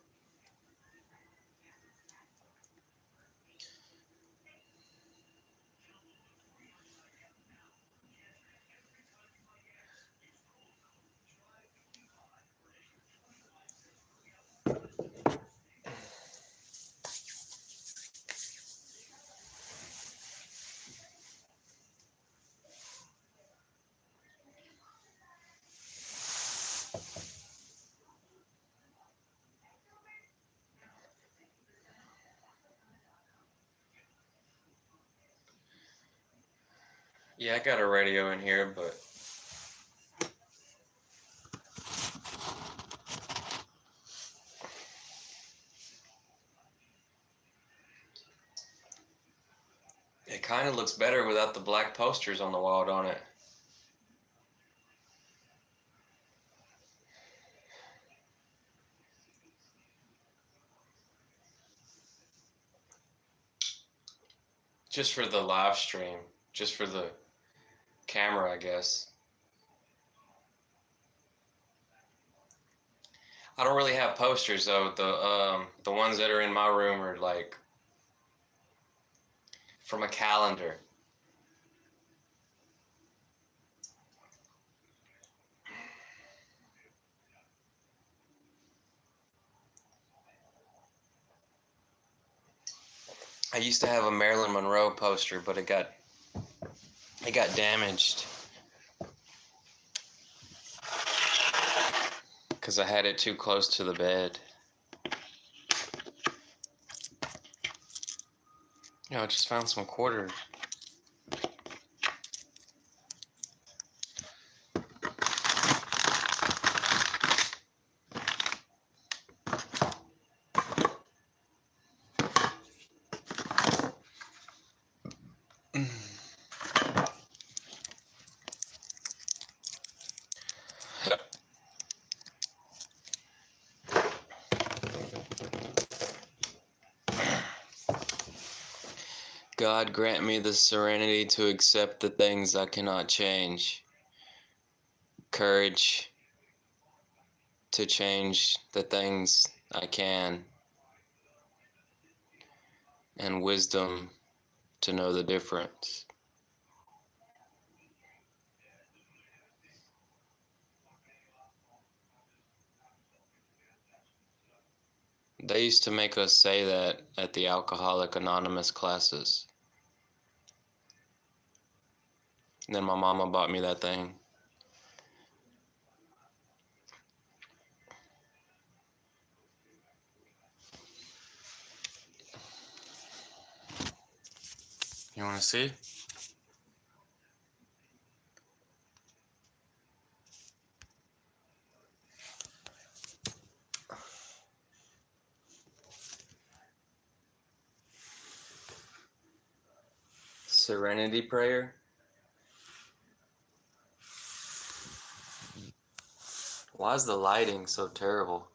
Yeah, I got a radio in here, but it kind of looks better without the black posters on the wall, don't it? Just for the live stream, just for the camera, I guess. I don't really have posters though. The ones that are in my room are like from a calendar. I used to have a Marilyn Monroe poster, but it got damaged because I had it too close to the bed. I just found some quarters. God grant me the serenity to accept the things I cannot change, courage to change the things I can, and wisdom to know the difference. They used to make us say that at the Alcoholic Anonymous classes. And then my mama bought me that thing. You want to see? Serenity prayer. Why is the lighting so terrible?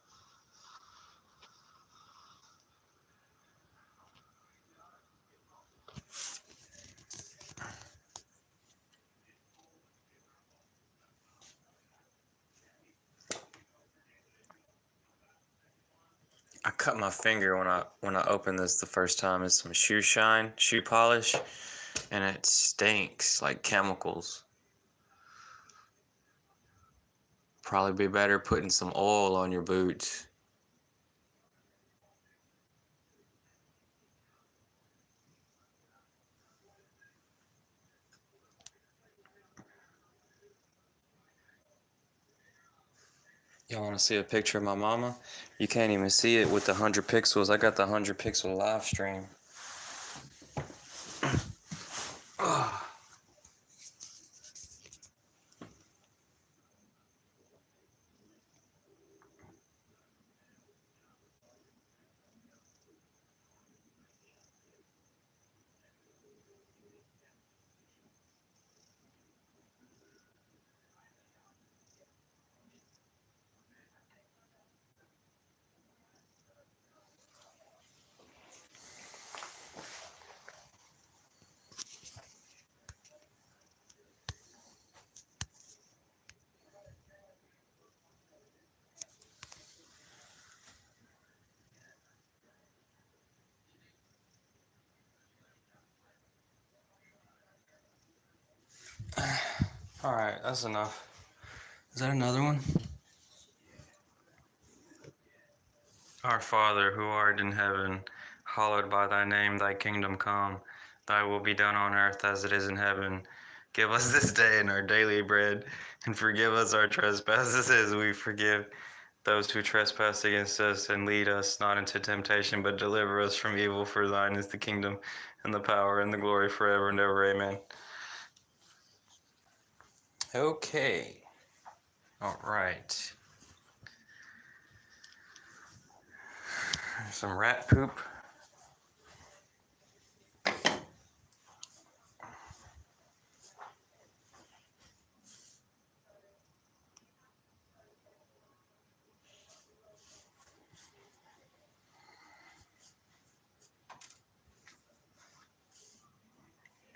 I cut my finger when I opened this the first time. It's some shoe polish, and it stinks like chemicals. Probably be better putting some oil on your boots. Y'all want to see a picture of my mama? You can't even see it with the 100 pixels. I got the 100 pixel live stream. Alright, that's enough. Is that another one? Our Father, who art in heaven, hallowed by thy name, thy kingdom come. Thy will be done on earth as it is in heaven. Give us this day our daily bread, and forgive us our trespasses as we forgive those who trespass against us, and lead us not into temptation, but deliver us from evil. For thine is the kingdom, and the power, and the glory forever and ever. Amen. Okay. All right. Some rat poop.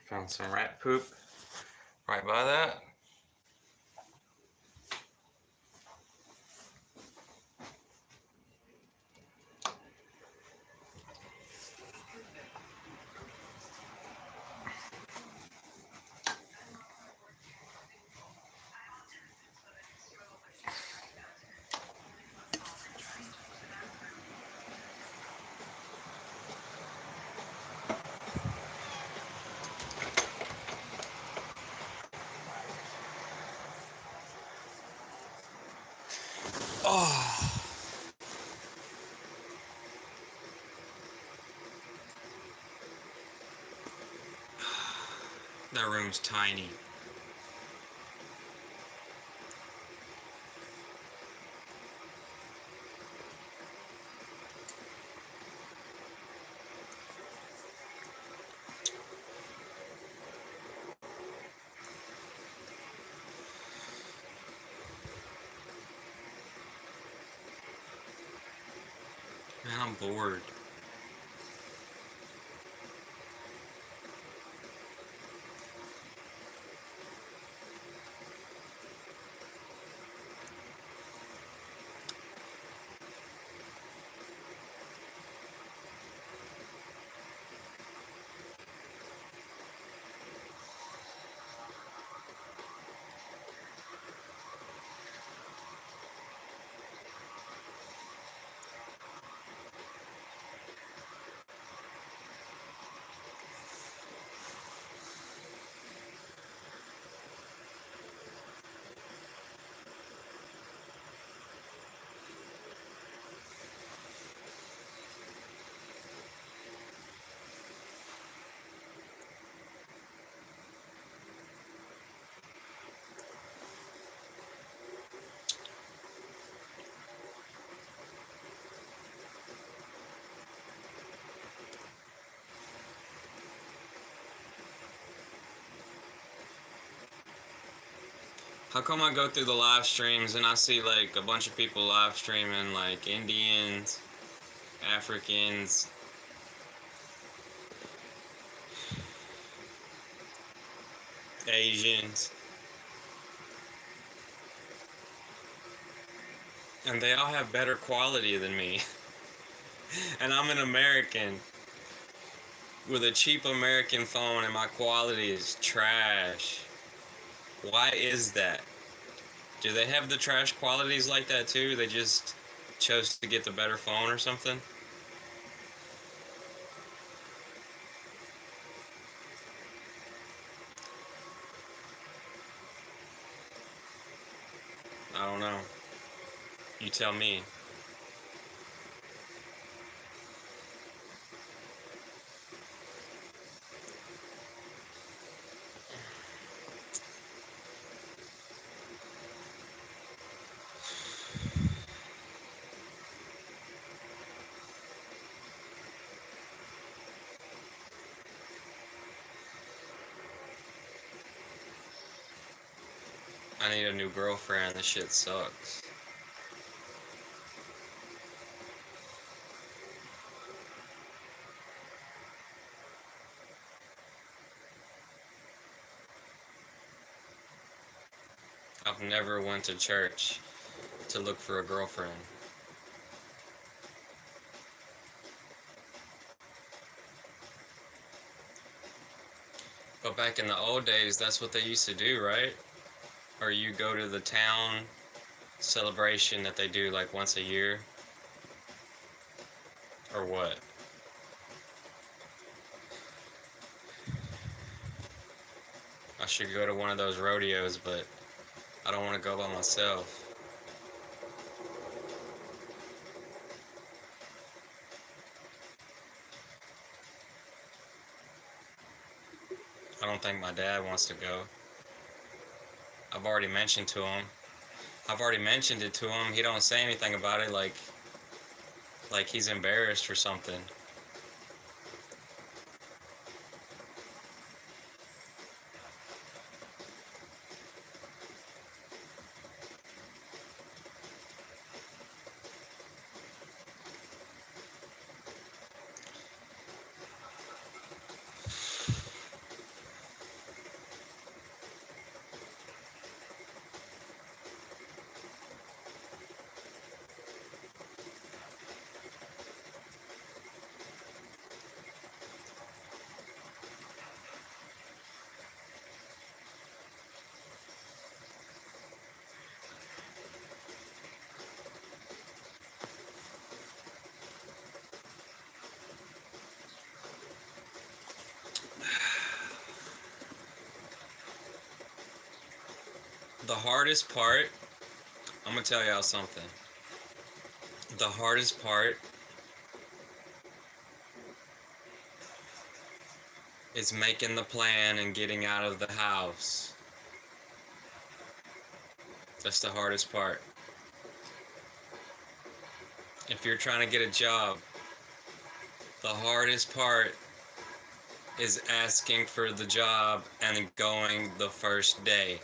Found some rat poop right by that. That room's tiny. Man, I'm bored. How come I go through the live streams and I see like a bunch of people live streaming, like Indians, Africans, Asians, and they all have better quality than me. And I'm an American with a cheap American phone and my quality is trash. Why is that? Do they have the trash qualities like that too? They just chose to get the better phone or something? I don't know. You tell me. I need a new girlfriend. This shit sucks. I've never went to church to look for a girlfriend. But back in the old days, that's what they used to do, right? Or you go to the town celebration that they do like once a year. Or what? I should go to one of those rodeos, but I don't want to go by myself. I don't think my dad wants to go. I've already mentioned to him. I've already mentioned it to him. He don't say anything about it, like he's embarrassed or something. The hardest part, I'm gonna tell y'all something. The hardest part is making the plan and getting out of the house. That's the hardest part. If you're trying to get a job, the hardest part is asking for the job and going the first day.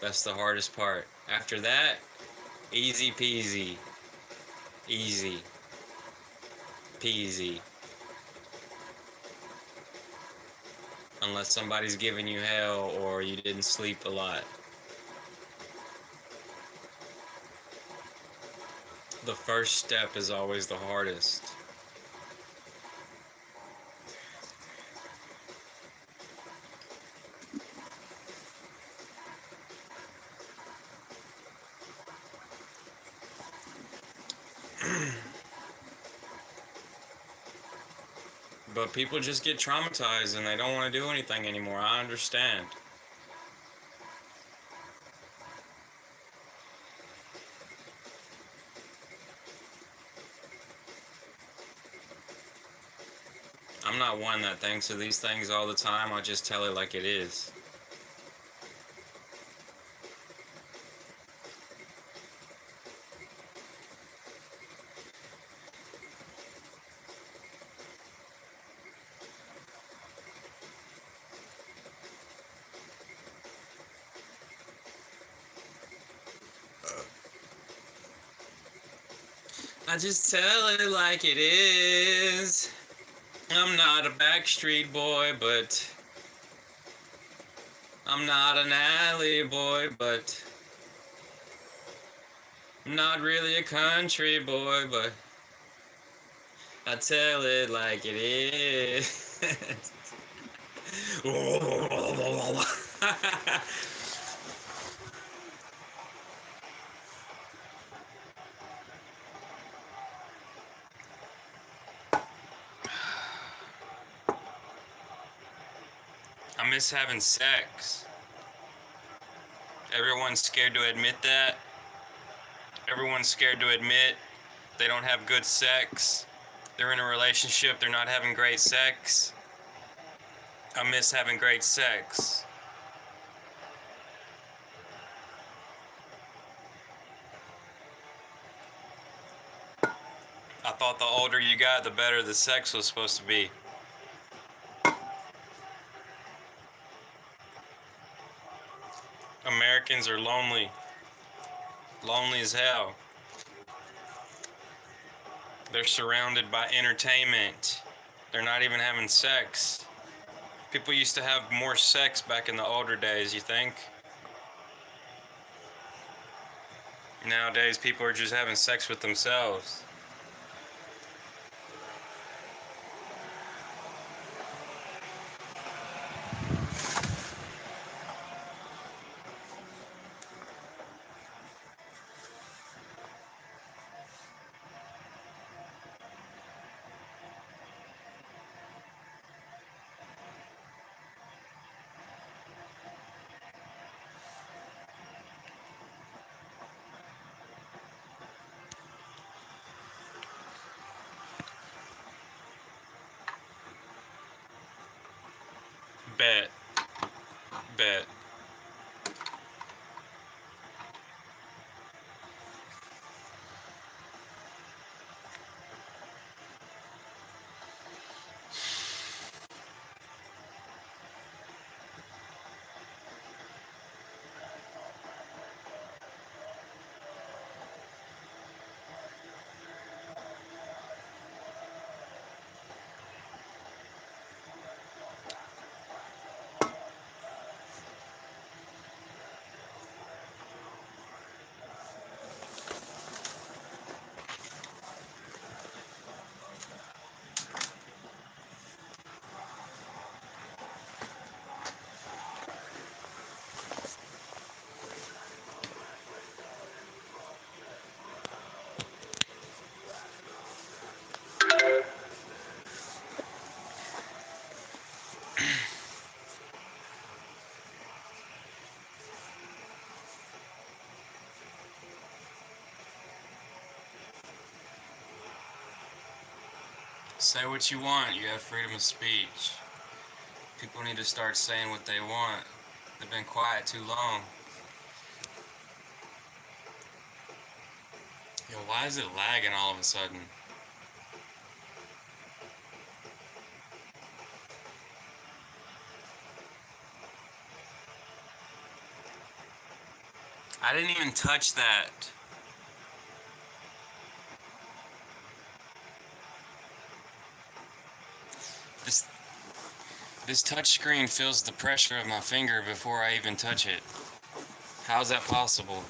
That's the hardest part. After that, easy peasy. Easy peasy. Unless somebody's giving you hell or you didn't sleep a lot. The first step is always the hardest. But people just get traumatized and they don't want to do anything anymore. I understand. I'm not one that thinks of these things all the time. I just tell it like it is. I just tell it like it is. I'm not a Backstreet Boy, but I'm not an alley boy, but I'm not really a country boy, but I tell it like it is. I miss having sex. Everyone's scared to admit that. Everyone's scared to admit they don't have good sex. They're in a relationship, they're not having great sex. I miss having great sex. I thought the older you got, the better the sex was supposed to be. Americans are lonely. Lonely as hell. They're surrounded by entertainment. They're not even having sex. People used to have more sex back in the older days, you think? Nowadays, people are just having sex with themselves. Bet. Bet. Say what you want. You have freedom of speech. People need to start saying what they want. They've been quiet too long. Yo, why is it lagging all of a sudden? I didn't even touch that. This touch screen feels the pressure of my finger before I even touch it. How's that possible?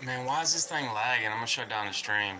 Man, why is this thing lagging? I'm gonna shut down the stream.